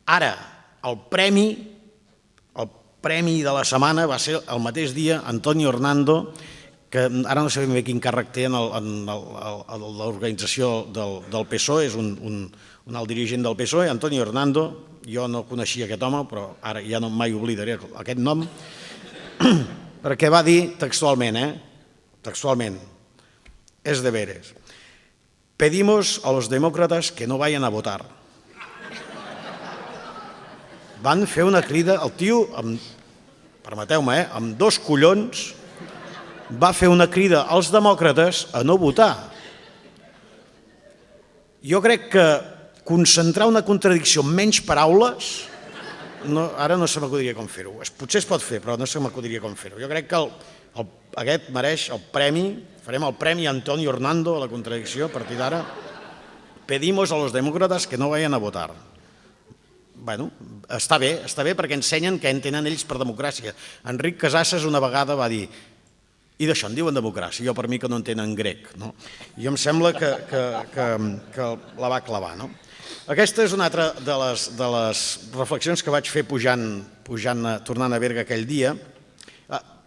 Ara, el premi de la setmana va ser el mateix dia Antonio Hernando, que ara no sabem bé quin càrrec té en l'organització del PSOE, és un alt dirigent del PSOE, Antonio Hernando. Jo no coneixia aquest home, però ara ja no mai oblidaré aquest nom, perquè va dir textualment, textualment, es de veres: pedimos a los demócratas que no vayan a votar. Van fer una crida, el tio, permeteu-me, amb 2 collons, va fer una crida als demòcrates a no votar. Jo crec que concentrar una contradicció en menys paraules, ara no se m'acudiria com fer-ho. Potser es pot fer, però no se m'acudiria com fer-ho. Jo crec que aquest mereix el premi, farem el premi a Antonio Hernando a la contradicció a partir d'ara. Pedimos a los demócratas que no vayan a votar. Bueno, està bé perquè ensenyen què entenen ells per democràcia. Enric Casassas una vegada va dir: i d'això en diuen democràcia? Jo per mi que no entenen grec. I em sembla que la va clavar. Aquesta és una altra de les reflexions que vaig fer tornant a Berga aquell dia.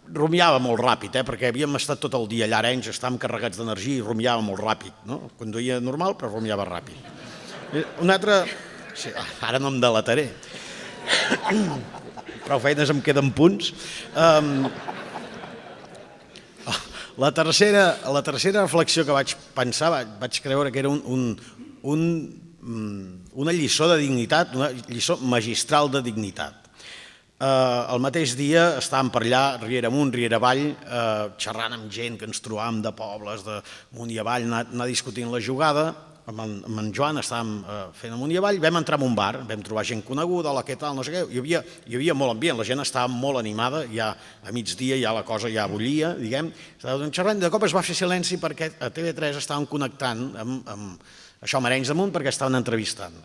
Rumiava molt ràpid, perquè havíem estat tot el dia allà a Arenys, estàvem carregats d'energia i rumiava molt ràpid. Conduïa normal, però rumiava ràpid. Una altra... Sí, ara no em delataré. Prou feines em queden punts. La tercera reflexió que vaig pensar, vaig creure que era una lliçó de dignitat, una lliçó magistral de dignitat. El mateix dia estàvem per allà, riera amunt, riera avall, xerrant amb gent que ens trobàvem de pobles, d'amunt i avall, anar discutint la jugada. Amb en Joan estàvem fent amunt i avall, vam entrar en un bar, vam trobar gent coneguda, hola, què tal, no sé què, hi havia molt ambient, la gent estava molt animada, ja a migdia ja la cosa ja bullia, diguem, estàvem xerrant, i de cop es va fer silenci perquè a TV3 estaven connectant amb això, amb Arenys de Munt, perquè estaven entrevistant.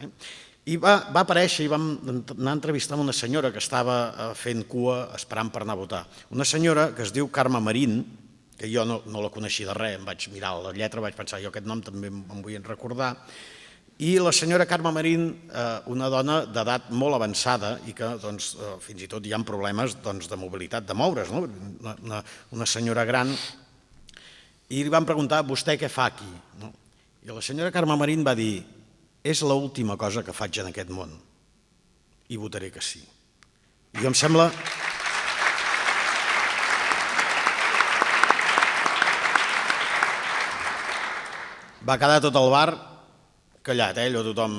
I va aparèixer i vam anar a entrevistar una senyora que estava fent cua esperant per anar a votar. Una senyora que es diu Carme Marín, que jo no la coneixia de res, em vaig mirar la lletra, vaig pensar, jo aquest nom també em vull recordar, i la senyora Carme Marín, una dona d'edat molt avançada i que fins i tot hi ha problemes de mobilitat, de moure's, una senyora gran, i li van preguntar, vostè què fa aquí? I la senyora Carme Marín va dir, és l'última cosa que faig en aquest món, i votaré que sí. I em sembla... Va quedar tot el bar callat, allò tothom...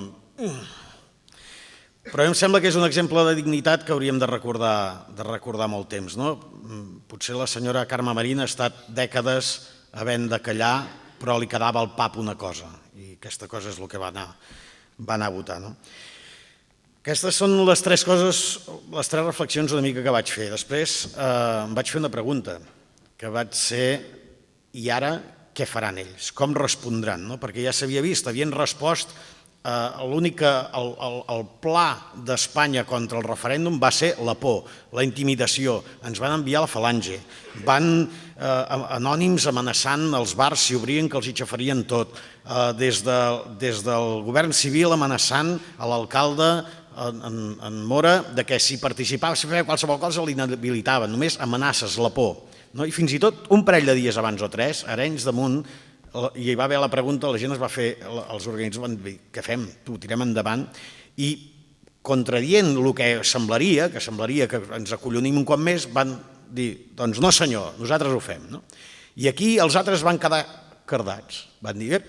Però em sembla que és un exemple de dignitat que hauríem de recordar molt temps. Potser la senyora Carme Marín ha estat dècades havent de callar, però li quedava al pap una cosa, i aquesta cosa és el que va anar a votar. Aquestes són les 3 coses, les 3 reflexions una mica que vaig fer. Després em vaig fer una pregunta, que vaig ser, i ara què faran ells? Com respondran? Perquè ja s'havia vist, havien respost, el pla d'Espanya contra el referèndum va ser la por, la intimidació, ens van enviar la falange, van anònims amenaçant els bars si obrien que els hi xafarien tot, des del govern civil amenaçant a l'alcalde en Mora que si participava, si feia qualsevol cosa l'inhabilitaven, només amenaces, la por. I fins i tot un parell de dies abans o 3, a Arenys de Munt, hi va haver la pregunta, la gent es va fer, els organismes van dir, què fem? Ho tirem endavant, i contradient el que semblaria que ens acollonim un cop més, van dir, doncs no senyor, nosaltres ho fem. I aquí els altres van quedar cardats, van dir,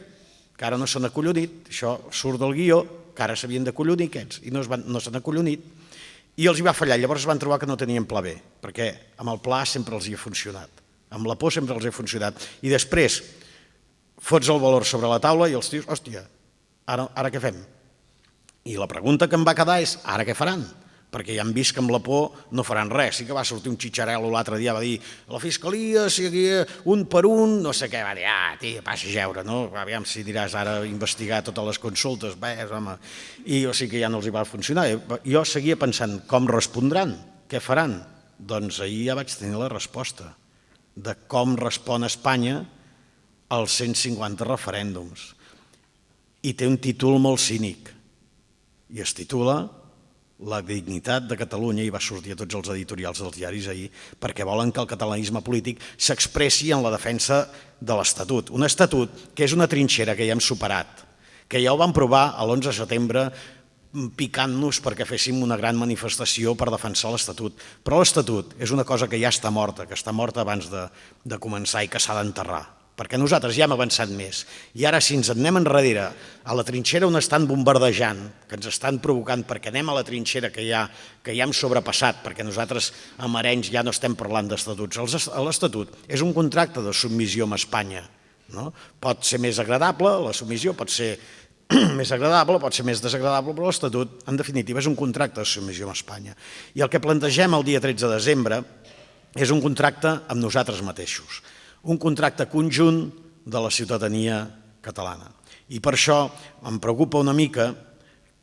que ara no s'han acollonit, això surt del guió, que ara s'havien d'acollonir aquests, i no s'han acollonit, i els hi va fallar. Llavors es van trobar que no tenien pla B, perquè amb el pla sempre els hi ha funcionat, amb la por sempre els hi ha funcionat. I després fots el valor sobre la taula i els tios, hòstia, ara què fem? I la pregunta que em va quedar és, ara què faran? Perquè ja han vist que amb la por no faran res. Sí que va sortir un xitxarel·lo l'altre dia, va dir, la fiscalia, si aquí un per un, no sé què, va dir, tia, passa a jeure, no? Aviam si diràs ara investigar totes les consultes, home, i o sigui que ja no els hi va funcionar. Jo seguia pensant, com respondran? Què faran? Doncs ahir ja vaig tenir la resposta de com respon Espanya als 150 referèndums. I té un títol molt cínic, i es titula la dignitat de Catalunya, i va sortir a tots els editorials dels diaris ahir, perquè volen que el catalanisme polític s'expressi en la defensa de l'Estatut. Un estatut que és una trinxera que ja hem superat, que ja ho vam provar l'11 de setembre picant-nos perquè féssim una gran manifestació per defensar l'Estatut. Però l'Estatut és una cosa que ja està morta, que està morta abans de començar i que s'ha d'enterrar, perquè nosaltres ja hem avançat més. I ara, si ens en anem enrere a la trinxera on estan bombardejant, que ens estan provocant, perquè anem a la trinxera que ja hem sobrepassat, perquè nosaltres amb Arenys ja no estem parlant d'estatuts. L'Estatut és un contracte de submissió amb Espanya. Pot ser més agradable, la submissió pot ser més agradable, pot ser més desagradable, però l'Estatut, en definitiva, és un contracte de submissió amb Espanya. I el que plantegem el dia 13 de desembre és un contracte amb nosaltres mateixos, un contracte conjunt de la ciutadania catalana. I per això em preocupa una mica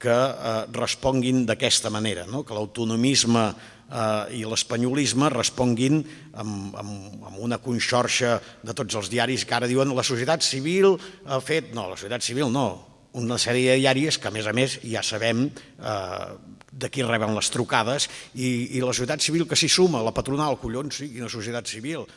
que responguin d'aquesta manera, que l'autonomisme i l'espanyolisme responguin amb una conxorxa de tots els diaris que ara diuen la societat civil ha fet... No, la societat civil no. Una sèrie de diaris que, a més, ja sabem de qui reben les trucades i la societat civil que s'hi suma, la patronal, collons, sí, quina societat civil.